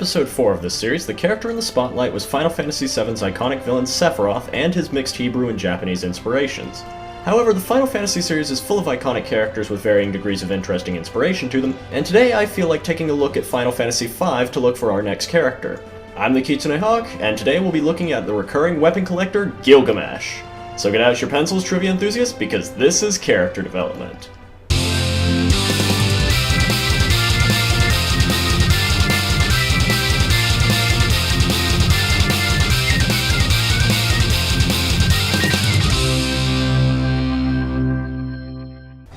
episode 4 of this series, the character in the spotlight was Final Fantasy VII's iconic villain Sephiroth and his mixed Hebrew and Japanese inspirations. However, the Final Fantasy series is full of iconic characters with varying degrees of interesting inspiration to them, and today I feel like taking a look at Final Fantasy V to look for our next character. I'm the Kitsune Hawk, and today we'll be looking at the recurring weapon collector, Gilgamesh. So get out your pencils, trivia enthusiasts, because this is character development.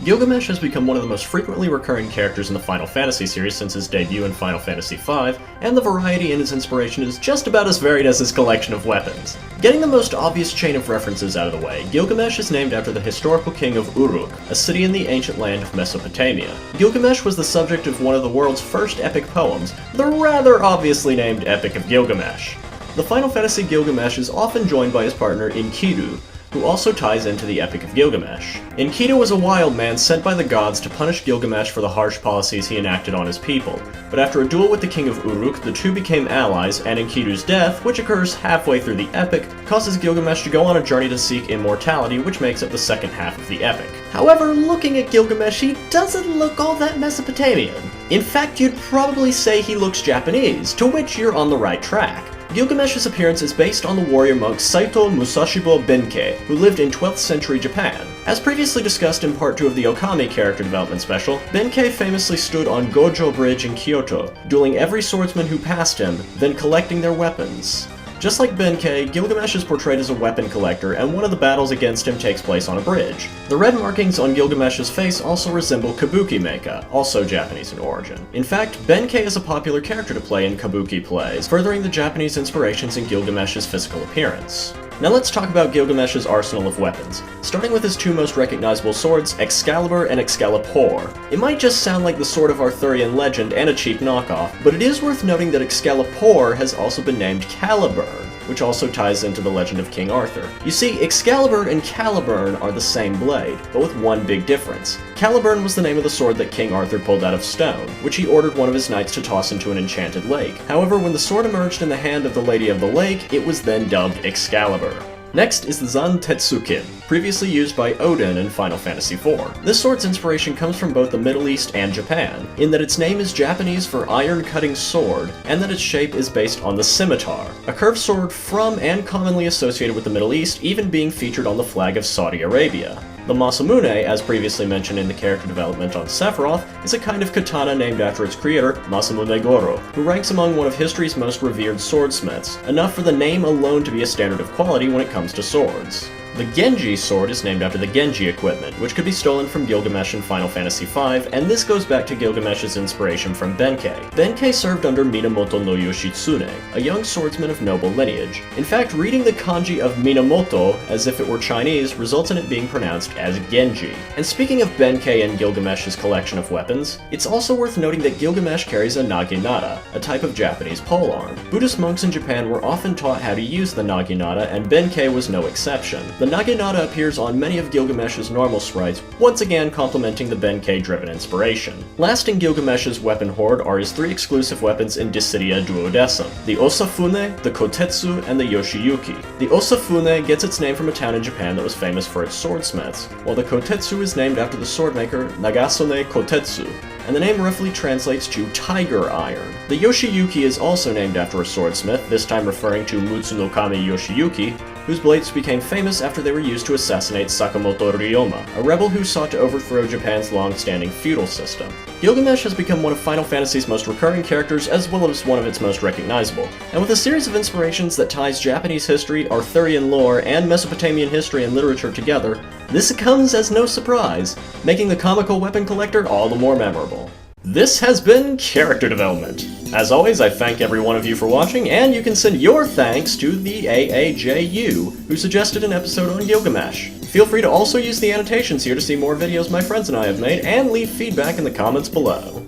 Gilgamesh has become one of the most frequently recurring characters in the Final Fantasy series since his debut in Final Fantasy V, and the variety in his inspiration is just about as varied as his collection of weapons. Getting the most obvious chain of references out of the way, Gilgamesh is named after the historical king of Uruk, a city in the ancient land of Mesopotamia. Gilgamesh was the subject of one of the world's first epic poems, the rather obviously named Epic of Gilgamesh. The Final Fantasy Gilgamesh is often joined by his partner Enkidu, who also ties into the Epic of Gilgamesh. Enkidu was a wild man sent by the gods to punish Gilgamesh for the harsh policies he enacted on his people, but after a duel with the king of Uruk, the two became allies, and Enkidu's death, which occurs halfway through the epic, causes Gilgamesh to go on a journey to seek immortality, which makes up the second half of the epic. However, looking at Gilgamesh, he doesn't look all that Mesopotamian. In fact, you'd probably say he looks Japanese, to which you're on the right track. Gilgamesh's appearance is based on the warrior monk Saito Musashibo Benkei, who lived in 12th century Japan. As previously discussed in part 2 of the Okami character development special, Benkei famously stood on Gojo Bridge in Kyoto, dueling every swordsman who passed him, then collecting their weapons. Just like Benkei, Gilgamesh is portrayed as a weapon collector, and one of the battles against him takes place on a bridge. The red markings on Gilgamesh's face also resemble kabuki mecha, also Japanese in origin. In fact, Benkei is a popular character to play in kabuki plays, furthering the Japanese inspirations in Gilgamesh's physical appearance. Now let's talk about Gilgamesh's arsenal of weapons, starting with his two most recognizable swords, Excalibur and Excalibur. It might just sound like the Sword of Arthurian legend and a cheap knockoff, but it is worth noting that Excalibur has also been named Caliburn, which also ties into the legend of King Arthur. You see, Excalibur and Caliburn are the same blade, but with one big difference. Caliburn was the name of the sword that King Arthur pulled out of stone, which he ordered one of his knights to toss into an enchanted lake. However, when the sword emerged in the hand of the Lady of the Lake, it was then dubbed Excalibur. Next is the Zantetsuken, previously used by Odin in Final Fantasy IV. This sword's inspiration comes from both the Middle East and Japan, in that its name is Japanese for iron-cutting sword, and that its shape is based on the scimitar, a curved sword from and commonly associated with the Middle East, even being featured on the flag of Saudi Arabia. The Masamune, as previously mentioned in the character development on Sephiroth, is a kind of katana named after its creator, Masamune Goro, who ranks among one of history's most revered swordsmiths, enough for the name alone to be a standard of quality when it comes to swords. The Genji sword is named after the Genji equipment, which could be stolen from Gilgamesh in Final Fantasy V, and this goes back to Gilgamesh's inspiration from Benkei. Benkei served under Minamoto no Yoshitsune, a young swordsman of noble lineage. In fact, reading the kanji of Minamoto as if it were Chinese results in it being pronounced as Genji. And speaking of Benkei and Gilgamesh's collection of weapons, it's also worth noting that Gilgamesh carries a naginata, a type of Japanese polearm. Buddhist monks in Japan were often taught how to use the naginata, and Benkei was no exception. The naginata appears on many of Gilgamesh's normal sprites, once again complementing the Benkei-driven inspiration. Last in Gilgamesh's weapon hoard are his 3 exclusive weapons in Dissidia Duodecim: the Osafune, the Kotetsu, and the Yoshiyuki. The Osafune gets its name from a town in Japan that was famous for its swordsmiths, while the Kotetsu is named after the swordmaker Nagasone Kotetsu, and the name roughly translates to tiger iron. The Yoshiyuki is also named after a swordsmith, this time referring to Mutsunokami Yoshiyuki, whose blades became famous after they were used to assassinate Sakamoto Ryoma, a rebel who sought to overthrow Japan's long-standing feudal system. Gilgamesh has become one of Final Fantasy's most recurring characters, as well as one of its most recognizable. And with a series of inspirations that ties Japanese history, Arthurian lore, and Mesopotamian history and literature together, this comes as no surprise, making the comical weapon collector all the more memorable. This has been Character Development. As always, I thank every one of you for watching, and you can send your thanks to the AAJU, who suggested an episode on Gilgamesh. Feel free to also use the annotations here to see more videos my friends and I have made, and leave feedback in the comments below.